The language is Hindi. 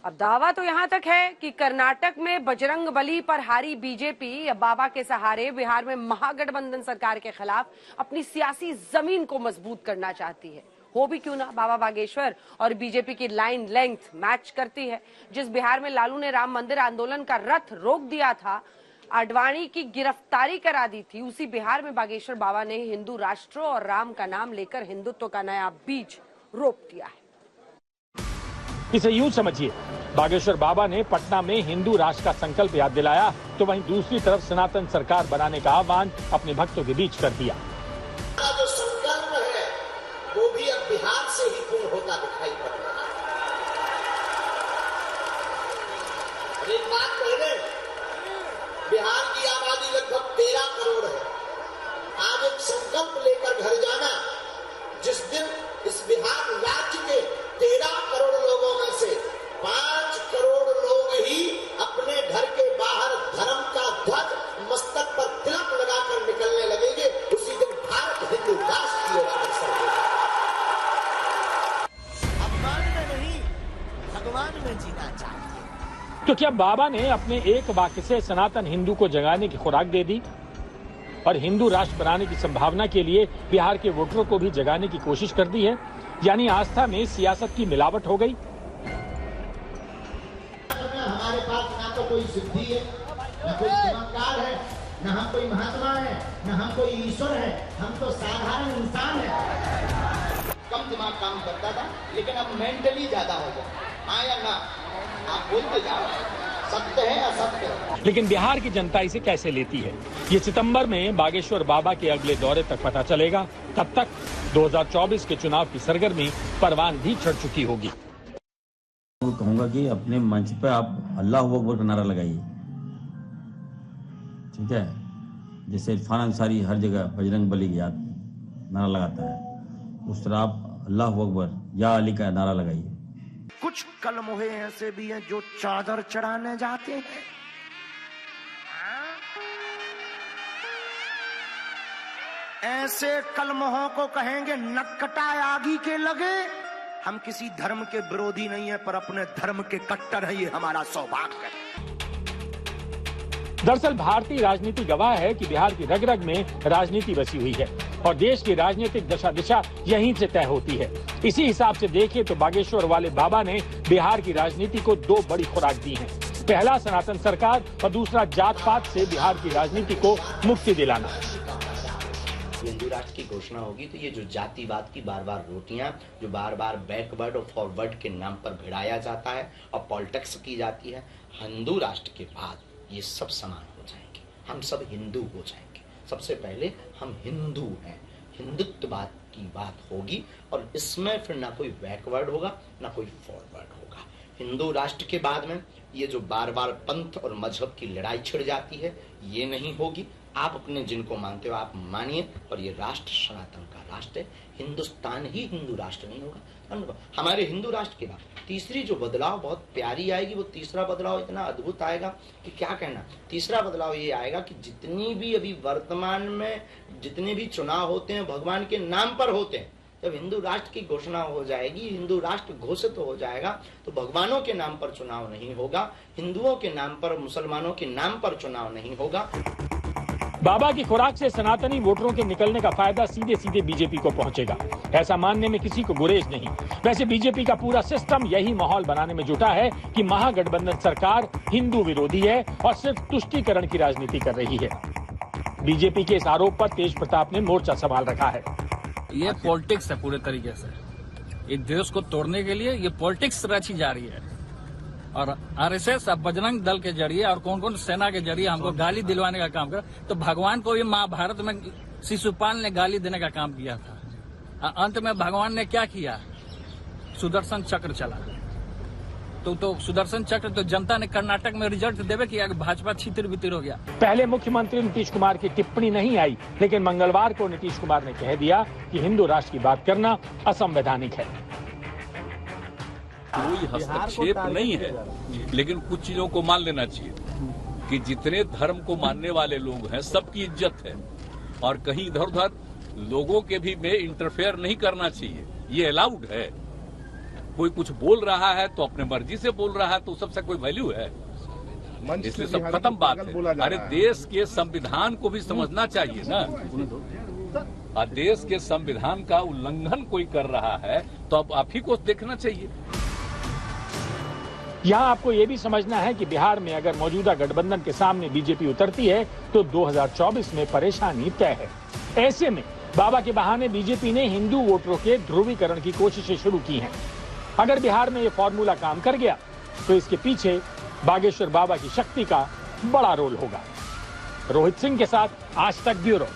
अब दावा तो यहां तक है कि कर्नाटक में बजरंगबली पर हारी बीजेपी अब बाबा के सहारे बिहार में महागठबंधन सरकार के खिलाफ अपनी सियासी जमीन को मजबूत करना चाहती है। हो भी क्यों ना, बाबा बागेश्वर और बीजेपी की लाइन लेंथ मैच करती है। जिस बिहार में लालू ने राम मंदिर आंदोलन का रथ रोक दिया था, आडवाणी की गिरफ्तारी करा दी थी, उसी बिहार में बागेश्वर बाबा ने हिंदू राष्ट्र और राम का नाम लेकर हिंदुत्व का नया बीज रोप दिया है। इसे यूं समझिए, बागेश्वर बाबा ने पटना में हिंदू राष्ट्र का संकल्प याद दिलाया, तो वहीं दूसरी तरफ सनातन सरकार बनाने का आह्वान अपने भक्तों के बीच कर दिया। जो संकल्प है वो भी अब बिहार से ही पूर्ण होता दिखाई पड़ रहा है। और एक बात कह दें, बिहार की आबादी लगभग 13 करोड़ है। आज एक संकल्प लेकर घर जाना, जिस दिन इस बिहार राज्य के 13 करोड़ लोगों में से 5 करोड़ लोग ही अपने घर के बाहर धर्म का ध्वज मस्तक पर तिलक लगाकर निकलने लगेंगे, उसी दिन भारत हिंदू राष्ट्र की ओर अग्रसर होगा। अपमान में नहीं, भगवान में जीना चाहिए। तो क्या बाबा ने अपने एक वाक्य से सनातन हिंदू को जगाने की खुराक दे दी और हिंदू राष्ट्र बनाने की संभावना के लिए बिहार के वोटरों को भी जगाने की कोशिश कर दी है? यानी आस्था में सियासत की मिलावट हो गई। हमारे पास ना तो कोई सिद्धि है, न कोई चमत्कार है, न हम कोई महात्मा है, न हम कोई ईश्वर है, हम तो साधारण इंसान है। कम दिमाग काम करता था, लेकिन अब मेंटली ज्यादा हो गया। हाँ या ना, आप बोलते जाओ, सत्य है असत्य है। लेकिन बिहार की जनता इसे कैसे लेती है, ये सितंबर में बागेश्वर बाबा के अगले दौरे तक पता चलेगा। तब तक 2024 के चुनाव की सरगर्मी परवान भी चढ़ चुकी होगी। कहूंगा कि अपने मंच पे आप अल्लाह अकबर का नारा लगाइए, ठीक है? जैसे इरफान अंसारी हर जगह बजरंगबली की याद नारा लगाता है, उस तरह आप अल्लाह अकबर या अली का नारा लगाइए। कुछ कलमोहे ऐसे भी हैं जो चादर चढ़ाने जाते हैं। ऐसे कलमोहों को कहेंगे नक्कटा आगी के लगे। हम किसी धर्म के विरोधी नहीं है, पर अपने धर्म के कट्टर है, ये हमारा सौभाग्य है। दरअसल भारतीय राजनीति गवाह है कि बिहार की रग रग में राजनीति बसी हुई है और देश की राजनीतिक दशा दिशा यहीं से तय होती है। इसी हिसाब से देखें तो बागेश्वर वाले बाबा ने बिहार की राजनीति को 2 बड़ी खुराक दी है। पहला सनातन सरकार और दूसरा जात पात से बिहार की राजनीति को मुक्ति दिलाना। हिंदू राष्ट्र की घोषणा होगी तो ये जो जातिवाद की बार बार रोटियां, जो बार बार बैकवर्ड और फॉरवर्ड के नाम पर भिड़ाया जाता है और पॉलिटिक्स की जाती है, हिंदू राष्ट्र के बाद ये सब समान हो जाएंगे। हम सब हिंदू हो जाएंगे। सबसे पहले हम हिंदू हैं, हिंदुत्ववाद की बात होगी और इसमें फिर ना कोई बैकवर्ड होगा ना कोई फॉरवर्ड होगा। हिंदू राष्ट्र के बाद में ये जो बार बार पंथ और मजहब की लड़ाई छिड़ जाती है, ये नहीं होगी। आप अपने जिनको मानते हो आप मानिए, और ये राष्ट्र सनातन का राष्ट्र है। हिंदुस्तान ही हिंदू राष्ट्र नहीं होगा। हमारे हिंदू राष्ट्र के बाद तीसरी जो बदलाव बहुत प्यारी आएगी, वो तीसरा बदलाव इतना अद्भुत आएगा कि क्या कहना। तीसरा बदलाव ये आएगा कि जितनी भी अभी वर्तमान में जितने भी चुनाव होते हैं भगवान के नाम पर होते हैं, जब हिंदू राष्ट्र की घोषणा हो जाएगी, हिंदू राष्ट्र घोषित हो जाएगा, तो भगवानों के नाम पर चुनाव नहीं होगा, हिंदुओं के नाम पर, मुसलमानों के नाम पर चुनाव नहीं होगा। बाबा की खुराक से सनातनी वोटरों के निकलने का फायदा सीधे सीधे बीजेपी को पहुंचेगा, ऐसा मानने में किसी को गुरेज नहीं। वैसे बीजेपी का पूरा सिस्टम यही माहौल बनाने में जुटा है कि महागठबंधन सरकार हिंदू विरोधी है और सिर्फ तुष्टीकरण की राजनीति कर रही है। बीजेपी के इस आरोप पर तेज प्रताप ने मोर्चा संभाल रखा है। ये पॉलिटिक्स है पूरे तरीके से। एक देश को तोड़ने के लिए ये पॉलिटिक्स रची जा रही है और आरएसएस अब बजरंग दल के जरिए और कौन कौन सेना के जरिए हमको गाली दिलवाने का काम कर। तो भगवान को भी महाभारत में शिशुपाल ने गाली देने का काम किया था। अंत में भगवान ने क्या किया? सुदर्शन चक्र चला। तो सुदर्शन चक्र तो जनता ने कर्नाटक में रिजल्ट देवे किया कि भाजपा छितिर बितिर हो गया। पहले मुख्यमंत्री नीतीश कुमार की टिप्पणी नहीं आई, लेकिन मंगलवार को नीतीश कुमार ने कह दिया कि हिंदू राष्ट्र की बात करना असंवैधानिक है। कोई हस्तक्षेप नहीं है, लेकिन कुछ चीजों को मान लेना चाहिए कि जितने धर्म को मानने वाले लोग हैं सबकी इज्जत है और कहीं इधर उधर लोगों के भी में इंटरफेयर नहीं करना चाहिए, ये अलाउड है। कोई कुछ बोल रहा है तो अपने मर्जी से बोल रहा है, तो सबसे कोई वैल्यू है? इसलिए सब खत्म बात है। अरे देश के संविधान को भी समझना चाहिए ना। और देश के संविधान का उल्लंघन कोई कर रहा है तो अब आप ही को देखना चाहिए। यहाँ आपको ये भी समझना है कि बिहार में अगर मौजूदा गठबंधन के सामने बीजेपी उतरती है तो 2024 में परेशानी तय है। ऐसे में बाबा के बहाने बीजेपी ने हिंदू वोटरों के ध्रुवीकरण की कोशिशें शुरू की हैं। अगर बिहार में ये फॉर्मूला काम कर गया तो इसके पीछे बागेश्वर बाबा की शक्ति का बड़ा रोल होगा। रोहित सिंह के साथ आज तक ब्यूरो।